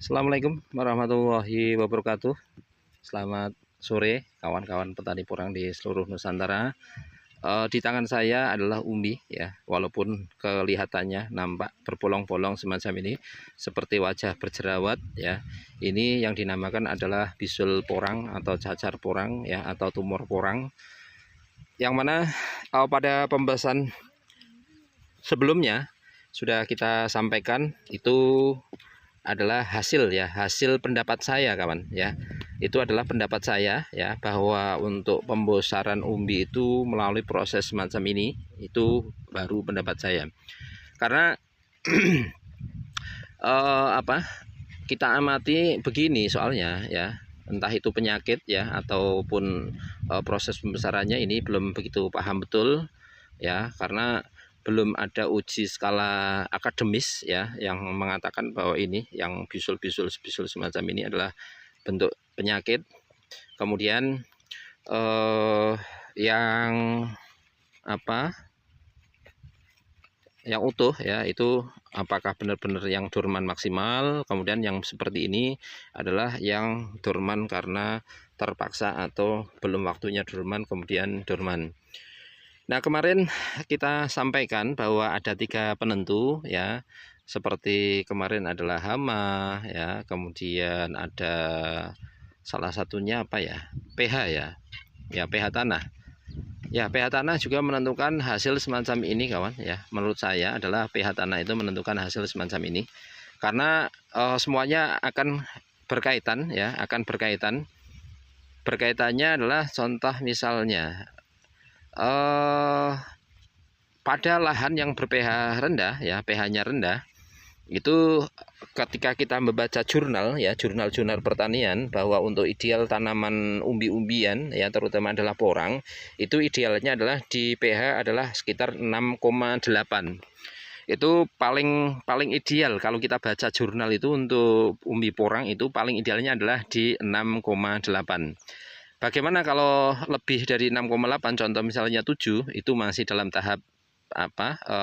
Assalamualaikum warahmatullahi wabarakatuh. Selamat sore kawan-kawan petani porang di seluruh Nusantara. Di tangan saya adalah umbi ya, walaupun kelihatannya nampak berbolong-bolong semacam ini seperti wajah berjerawat ya. Ini yang dinamakan adalah bisul porang atau cacar porang ya, atau tumor porang. Yang mana pada pembahasan sebelumnya sudah kita sampaikan itu adalah hasil ya, hasil pendapat saya kawan ya. Itu adalah pendapat saya ya, bahwa untuk pembesaran umbi itu melalui proses semacam ini, itu baru pendapat saya. Karena kita amati begini soalnya ya, entah itu penyakit ya ataupun proses pembesarannya ini belum begitu paham betul ya, karena belum ada uji skala akademis ya yang mengatakan bahwa ini yang bisul semacam ini adalah bentuk penyakit. Kemudian yang utuh ya, itu apakah benar-benar yang dorman maksimal, kemudian yang seperti ini adalah yang dorman karena terpaksa atau belum waktunya dorman kemudian dorman. Nah, kemarin kita sampaikan bahwa ada 3 penentu ya, seperti kemarin adalah hama ya, kemudian ada salah satunya apa ya, pH ya pH tanah. Ya, pH tanah juga menentukan hasil semacam ini kawan ya. Menurut saya adalah pH tanah itu menentukan hasil semacam ini. Karena semuanya akan berkaitan ya, akan berkaitan. Berkaitannya adalah contoh misalnya pada lahan yang ber-pH rendah ya, pH-nya rendah, itu ketika kita membaca jurnal ya, jurnal-jurnal pertanian, bahwa untuk ideal tanaman umbi-umbian ya, terutama adalah porang, itu idealnya adalah di pH adalah sekitar 6,8. Itu paling ideal kalau kita baca jurnal itu. Untuk umbi porang itu paling idealnya adalah di 6,8. Bagaimana kalau lebih dari 6,8, contoh misalnya 7, itu masih dalam tahap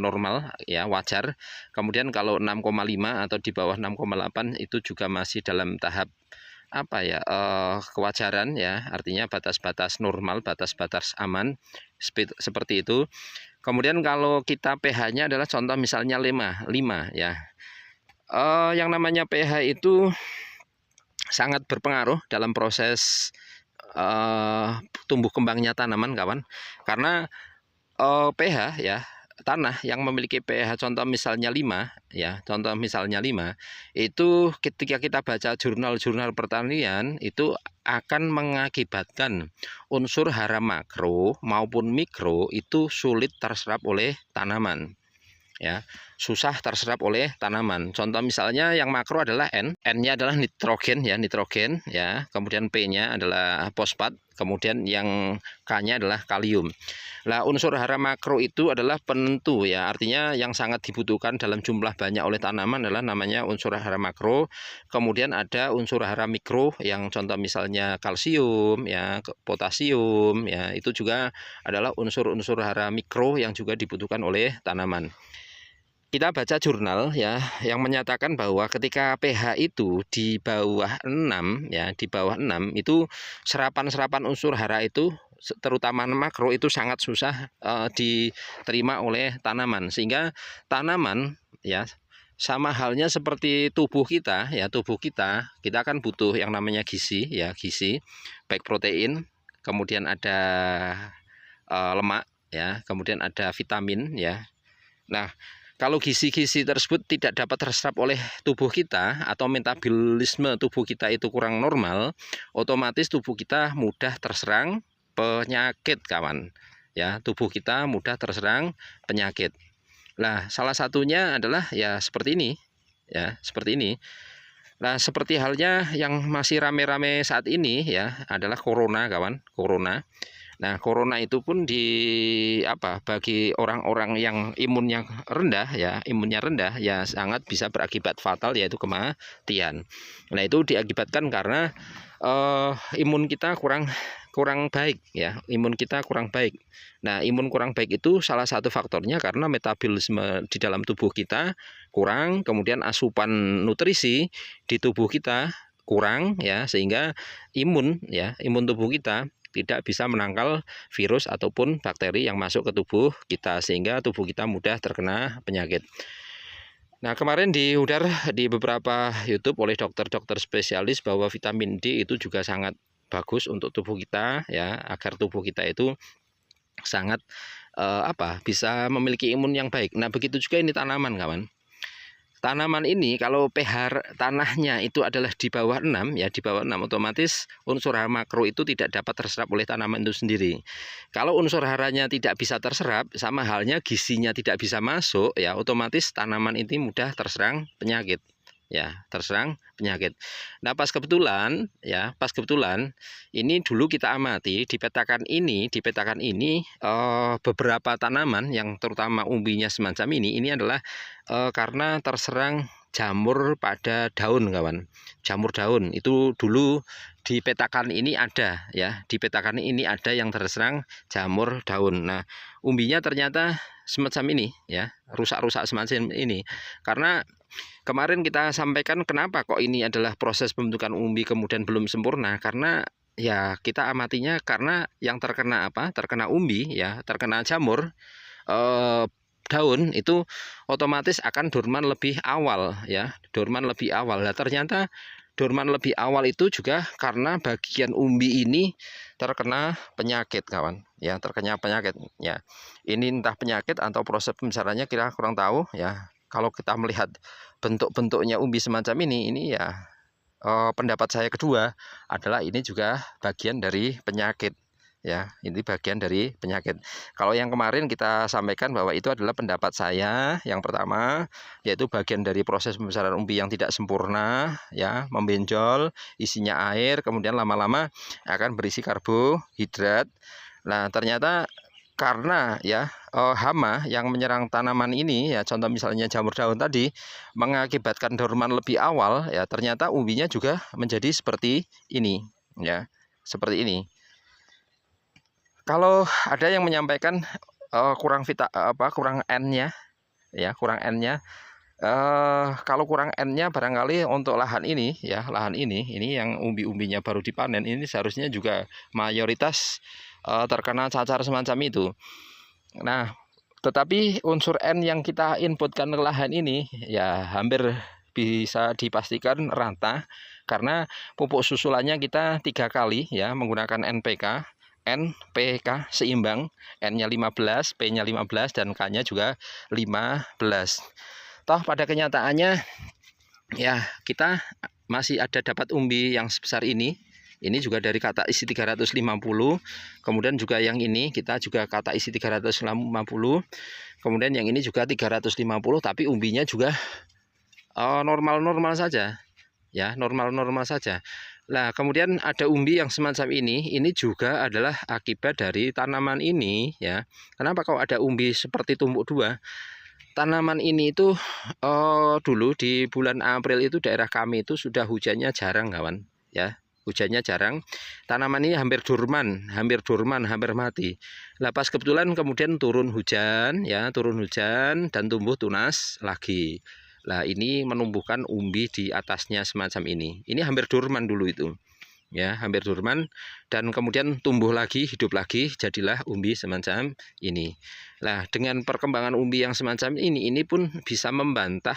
normal ya, wajar. Kemudian kalau 6,5 atau di bawah 6,8 itu juga masih dalam tahap kewajaran ya, artinya batas-batas normal, batas-batas aman seperti itu. Kemudian kalau kita pH-nya adalah contoh misalnya 5 ya. Yang namanya pH itu sangat berpengaruh dalam proses tumbuh kembangnya tanaman kawan. Karena pH ya, tanah yang memiliki pH contoh misalnya 5 ya, contoh misalnya 5, itu ketika kita baca jurnal-jurnal pertanian itu akan mengakibatkan unsur hara makro maupun mikro itu sulit terserap oleh tanaman ya, susah terserap oleh tanaman. Contoh misalnya yang makro adalah N-nya adalah nitrogen ya, kemudian P-nya adalah fosfat, kemudian yang K-nya adalah kalium. Nah, unsur hara makro itu adalah penentu ya, artinya yang sangat dibutuhkan dalam jumlah banyak oleh tanaman adalah namanya unsur hara makro. Kemudian ada unsur hara mikro yang contoh misalnya kalsium ya, potasium ya, itu juga adalah unsur-unsur hara mikro yang juga dibutuhkan oleh tanaman. Kita baca jurnal ya yang menyatakan bahwa ketika pH itu di bawah 6 ya, di bawah 6 itu serapan unsur hara itu terutama makro itu sangat susah diterima oleh tanaman, sehingga tanaman ya sama halnya seperti tubuh kita ya, kita akan butuh yang namanya gizi ya, gizi baik protein, kemudian ada lemak ya, kemudian ada vitamin ya. Nah, kalau gizi-gizi tersebut tidak dapat terserap oleh tubuh kita atau metabolisme tubuh kita itu kurang normal, otomatis tubuh kita mudah terserang penyakit kawan ya, tubuh kita mudah terserang penyakit. Nah, salah satunya adalah ya seperti ini ya, seperti ini. Nah, seperti halnya yang masih rame-rame saat ini ya adalah corona kawan, corona. Nah, corona itu pun bagi orang-orang yang imunnya rendah ya sangat bisa berakibat fatal, yaitu kematian. Nah, itu diakibatkan karena imun kita kurang kurang baik ya, imun kita kurang baik. Nah, imun kurang baik itu salah satu faktornya karena metabolisme di dalam tubuh kita kurang, kemudian asupan nutrisi di tubuh kita kurang ya, sehingga imun tubuh kita tidak bisa menangkal virus ataupun bakteri yang masuk ke tubuh kita, sehingga tubuh kita mudah terkena penyakit. Nah, kemarin diudar di beberapa YouTube oleh dokter-dokter spesialis bahwa vitamin D itu juga sangat bagus untuk tubuh kita ya, agar tubuh kita itu sangat bisa memiliki imun yang baik. Nah, begitu juga ini tanaman, kawan. Tanaman ini kalau pH tanahnya itu adalah di bawah 6 ya, di bawah 6 otomatis unsur hara makro itu tidak dapat terserap oleh tanaman itu sendiri. Kalau unsur haranya tidak bisa terserap, sama halnya gizinya tidak bisa masuk ya, otomatis tanaman ini mudah terserang penyakit. Ya, terserang penyakit. Nah, pas kebetulan ini dulu kita amati di petakan ini beberapa tanaman yang terutama umbinya semacam ini adalah karena terserang jamur pada daun, kawan. Jamur daun itu dulu di petakan ini ada ya, di petakan ini ada yang terserang jamur daun. Nah, umbinya ternyata semacam ini ya, rusak-rusak semacam ini. Karena kemarin kita sampaikan kenapa kok ini adalah proses pembentukan umbi kemudian belum sempurna, karena ya kita amatinya karena yang terkena terkena umbi ya, terkena jamur daun itu otomatis akan dorman lebih awal ya, dorman lebih awal. Nah, ternyata dorman lebih awal itu juga karena bagian umbi ini terkena penyakit, kawan ya, terkena penyakit ya. Ini entah penyakit atau proses pembesarannya kita kurang tahu ya. Kalau kita melihat bentuk-bentuknya umbi semacam ini ya, pendapat saya kedua adalah ini juga bagian dari penyakit ya, ini bagian dari penyakit. Kalau yang kemarin kita sampaikan bahwa itu adalah pendapat saya yang pertama, yaitu bagian dari proses pembesaran umbi yang tidak sempurna ya, membenjol, isinya air, kemudian lama-lama akan berisi karbohidrat. Nah, ternyata karena ya hama yang menyerang tanaman ini ya, contoh misalnya jamur daun tadi, mengakibatkan dorman lebih awal ya, ternyata umbinya juga menjadi seperti ini ya, seperti ini. Kalau ada yang menyampaikan kurang N-nya ya, kurang N-nya. Kalau kurang N-nya barangkali untuk lahan ini ya, lahan ini yang umbi-umbinya baru dipanen ini seharusnya juga mayoritas terkena cacar semacam itu. Nah, tetapi unsur N yang kita inputkan ke lahan ini ya hampir bisa dipastikan rata, karena pupuk susulannya kita 3 kali ya, menggunakan NPK, NPK seimbang, N-nya 15, P-nya 15, dan K-nya juga 15. Toh pada kenyataannya ya kita masih ada dapat umbi yang sebesar ini. Ini juga dari kata isi 350. Kemudian juga yang ini kita juga kata isi 350. Kemudian yang ini juga 350, tapi umbinya juga normal-normal saja. Ya, normal-normal saja. Nah, kemudian ada umbi yang semacam ini juga adalah akibat dari tanaman ini ya. Kenapa kok ada umbi seperti tumpuk dua? Tanaman ini itu dulu di bulan April itu daerah kami itu sudah hujannya jarang, kawan ya. Hujannya jarang. Tanaman ini hampir dorman, hampir mati. Lah pas kebetulan kemudian turun hujan ya, dan tumbuh tunas lagi. Lah ini menumbuhkan umbi di atasnya semacam ini. Ini hampir dorman dulu itu. Ya, hampir dorman, dan kemudian tumbuh lagi, hidup lagi, jadilah umbi semacam ini. Nah, dengan perkembangan umbi yang semacam ini pun bisa membantah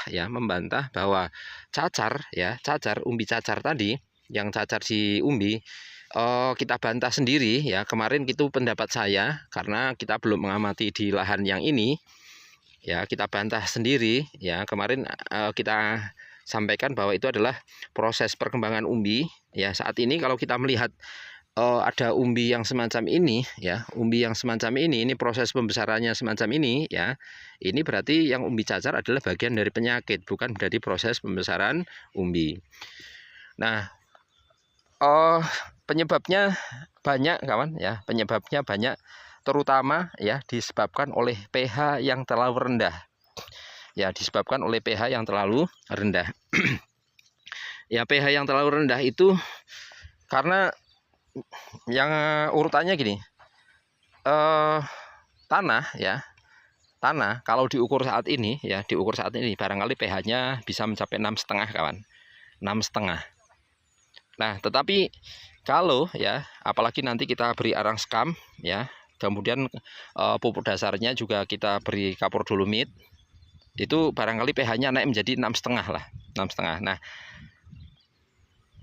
bahwa cacar umbi cacar tadi, yang cacar di umbi, kita bantah sendiri ya. Kemarin itu pendapat saya, karena kita belum mengamati di lahan yang ini ya, kita bantah sendiri ya. Kemarin kita sampaikan bahwa itu adalah proses perkembangan umbi ya. Saat ini kalau kita melihat ada umbi yang semacam ini ya, umbi yang semacam ini proses pembesarannya semacam ini ya, ini berarti yang umbi cacar adalah bagian dari penyakit, bukan berarti proses pembesaran umbi. Nah, penyebabnya banyak, kawan ya, penyebabnya banyak, terutama ya disebabkan oleh pH yang terlalu rendah. Ya, disebabkan oleh pH yang terlalu rendah. Ya, pH yang terlalu rendah itu karena yang urutannya gini, tanah ya, tanah kalau diukur saat ini ya, diukur saat ini barangkali pH-nya bisa mencapai 6,5 kawan, 6,5. Nah, tetapi kalau ya, apalagi nanti kita beri arang skam ya, kemudian pupuk dasarnya juga kita beri kapur dolomit, itu barangkali pH-nya naik menjadi 6,5 lah, 6,5. Nah,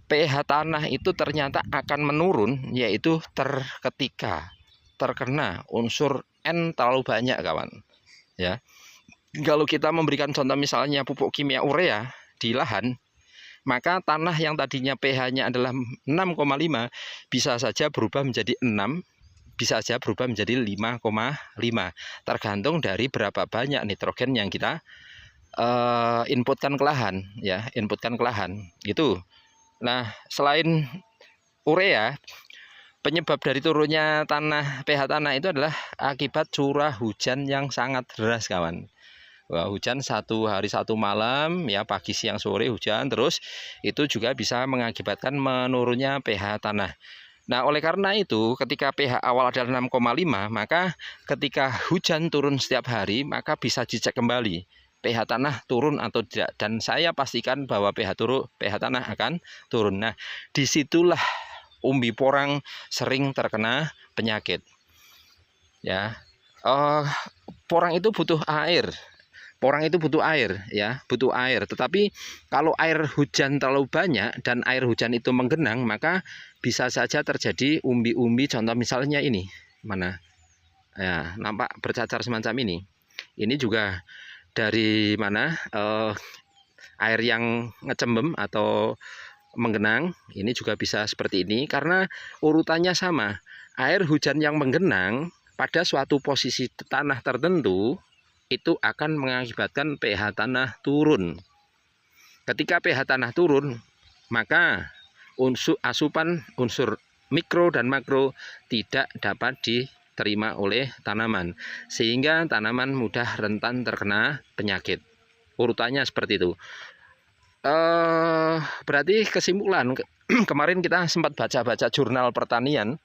pH tanah itu ternyata akan menurun, yaitu ketika terkena unsur N terlalu banyak kawan ya. Kalau kita memberikan contoh misalnya pupuk kimia urea di lahan, maka tanah yang tadinya pH-nya adalah 6,5 bisa saja berubah menjadi 6, bisa saja berubah menjadi 5,5, tergantung dari berapa banyak nitrogen yang kita inputkan ke lahan ya, inputkan ke lahan gitu. Nah, selain urea, penyebab dari turunnya pH tanah itu adalah akibat curah hujan yang sangat deras kawan. Wah, hujan 1 hari 1 malam ya, pagi siang sore hujan terus, itu juga bisa mengakibatkan menurunnya pH tanah. Nah, oleh karena itu ketika pH awal adalah 6,5, maka ketika hujan turun setiap hari maka bisa dicek kembali pH tanah turun atau tidak, dan saya pastikan bahwa pH tanah akan turun. Nah, disitulah umbi porang sering terkena penyakit ya. Porang itu butuh air, porang itu butuh air ya, butuh air. Tetapi kalau air hujan terlalu banyak dan air hujan itu menggenang, maka bisa saja terjadi umbi-umbi. Contoh misalnya ini, mana ya, nampak bercacar semacam ini. Ini juga dari mana, air yang ngecembem atau menggenang. Ini juga bisa seperti ini karena urutannya sama. Air hujan yang menggenang pada suatu posisi tanah tertentu itu akan mengakibatkan pH tanah turun. Ketika pH tanah turun, maka asupan unsur mikro dan makro tidak dapat diterima oleh tanaman, sehingga tanaman mudah rentan terkena penyakit. Urutannya seperti itu. Berarti kesimpulan, kemarin kita sempat baca-baca jurnal pertanian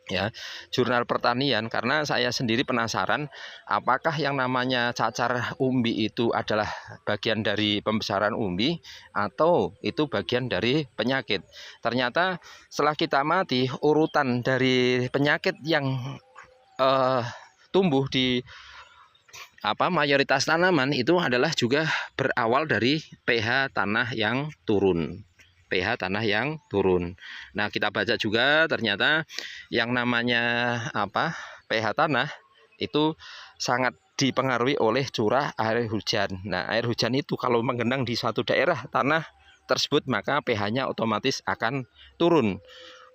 ya, jurnal pertanian, karena saya sendiri penasaran apakah yang namanya cacar umbi itu adalah bagian dari pembesaran umbi atau itu bagian dari penyakit. Ternyata setelah kita amati urutan dari penyakit yang tumbuh di mayoritas tanaman itu adalah juga berawal dari pH tanah yang turun. pH tanah yang turun. Nah, kita baca juga ternyata yang namanya pH tanah itu sangat dipengaruhi oleh curah air hujan. Nah, air hujan itu kalau menggenang di suatu daerah tanah tersebut, maka pH-nya otomatis akan turun.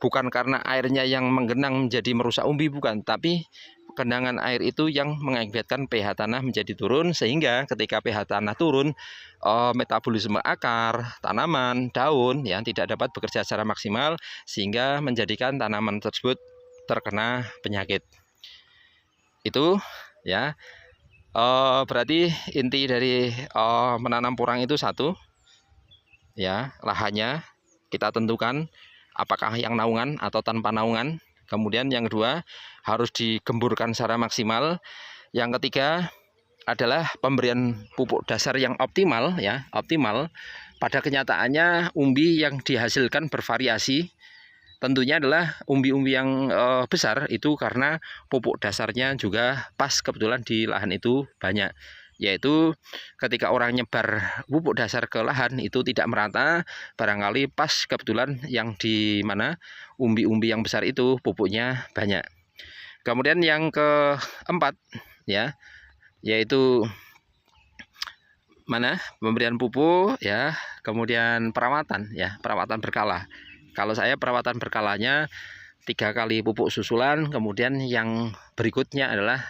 Bukan karena airnya yang menggenang menjadi merusak umbi, bukan, tapi genangan air itu yang mengakibatkan pH tanah menjadi turun, sehingga ketika pH tanah turun, metabolisme akar, tanaman, daun yang tidak dapat bekerja secara maksimal, sehingga menjadikan tanaman tersebut terkena penyakit. Itu ya. Berarti inti dari menanam porang itu satu ya, lahannya kita tentukan apakah yang naungan atau tanpa naungan. Kemudian yang kedua, harus digemburkan secara maksimal. Yang ketiga adalah pemberian pupuk dasar yang optimal ya, optimal. Pada kenyataannya umbi yang dihasilkan bervariasi. Tentunya adalah umbi-umbi yang besar itu karena pupuk dasarnya juga pas kebetulan di lahan itu banyak. Yaitu ketika orang nyebar pupuk dasar ke lahan itu tidak merata, barangkali pas kebetulan yang di mana umbi-umbi yang besar itu pupuknya banyak. Kemudian yang keempat ya, yaitu pemberian pupuk ya, kemudian perawatan ya, perawatan berkala. Kalau saya perawatan berkalanya 3 kali pupuk susulan, kemudian yang berikutnya adalah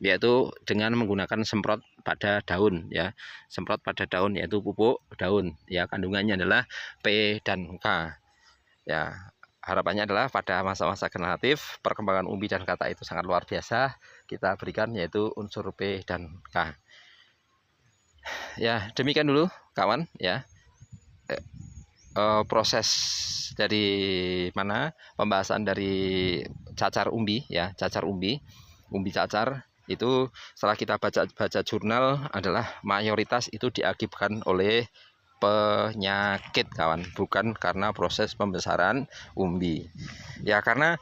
yaitu dengan menggunakan semprot pada daun ya, semprot pada daun yaitu pupuk daun ya, kandungannya adalah P dan K ya. Harapannya adalah pada masa-masa generatif perkembangan umbi dan kata itu sangat luar biasa, kita berikan yaitu unsur P dan K ya. Demikian dulu kawan ya. proses dari mana pembahasan dari cacar umbi ya, cacar umbi cacar itu setelah kita baca jurnal adalah mayoritas itu diakibatkan oleh penyakit kawan, bukan karena proses pembesaran umbi ya. Karena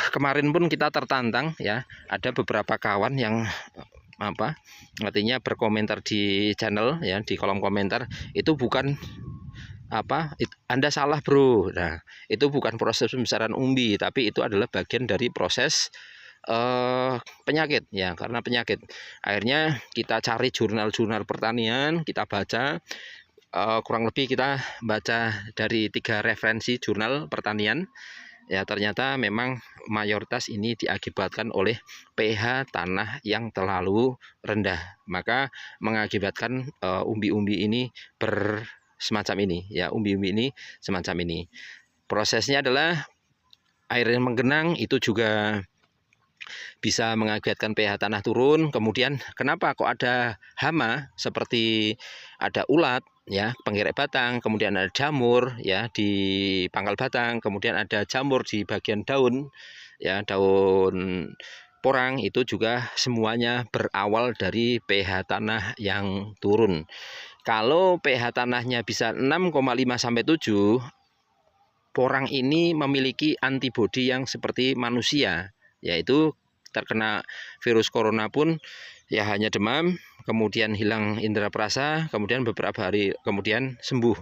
kemarin pun kita tertantang ya, ada beberapa kawan yang artinya berkomentar di channel ya, di kolom komentar itu bukan Anda salah bro. Nah, itu bukan proses pembesaran umbi, tapi itu adalah bagian dari proses penyakit ya, karena penyakit. Akhirnya kita cari jurnal-jurnal pertanian, kita baca, kurang lebih kita baca dari 3 referensi jurnal pertanian ya, ternyata memang mayoritas ini diakibatkan oleh pH tanah yang terlalu rendah, maka mengakibatkan umbi-umbi ini semacam ini ya, umbi-umbi ini semacam ini. Prosesnya adalah air yang menggenang itu juga bisa mengakibatkan pH tanah turun. Kemudian kenapa kok ada hama seperti ada ulat ya, penggerek batang, kemudian ada jamur ya di pangkal batang, kemudian ada jamur di bagian daun ya, daun porang, itu juga semuanya berawal dari pH tanah yang turun. Kalau pH tanahnya bisa 6,5 sampai 7, porang ini memiliki antibodi yang seperti manusia, yaitu terkena virus corona pun ya hanya demam, kemudian hilang indera perasa, kemudian beberapa hari kemudian sembuh.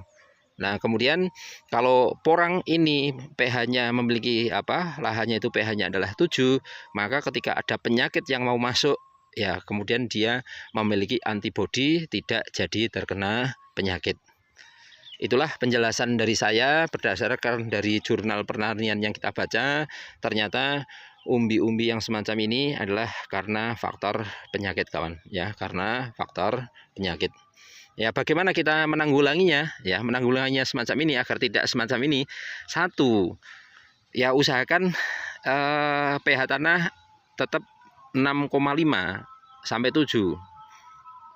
Nah, kemudian kalau porang ini pH-nya memiliki lahannya itu pH-nya adalah 7, maka ketika ada penyakit yang mau masuk ya, kemudian dia memiliki antibodi, tidak jadi terkena penyakit. Itulah penjelasan dari saya berdasarkan dari jurnal pertanian yang kita baca. Ternyata umbi-umbi yang semacam ini adalah karena faktor penyakit kawan ya, karena faktor penyakit. Ya, bagaimana kita menanggulanginya ya, menanggulanginya semacam ini agar tidak semacam ini? Satu, ya usahakan pH tanah tetap 6,5 sampai 7.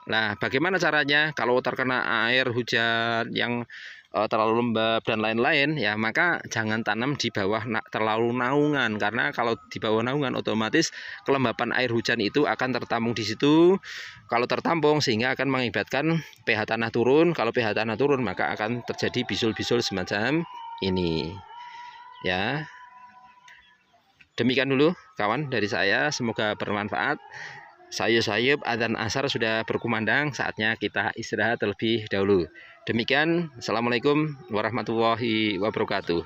Nah, bagaimana caranya? Kalau terkena air hujan yang terlalu lembab dan lain-lain ya, maka jangan tanam di bawah terlalu naungan, karena kalau di bawah naungan otomatis kelembapan air hujan itu akan tertampung di situ. Kalau tertampung sehingga akan mengakibatkan pH tanah turun. Kalau pH tanah turun maka akan terjadi bisul-bisul semacam ini ya. Demikian dulu kawan dari saya, semoga bermanfaat. Sayup-sayup adzan asar sudah berkumandang, saatnya kita istirahat terlebih dahulu. Demikian, assalamualaikum warahmatullahi wabarakatuh.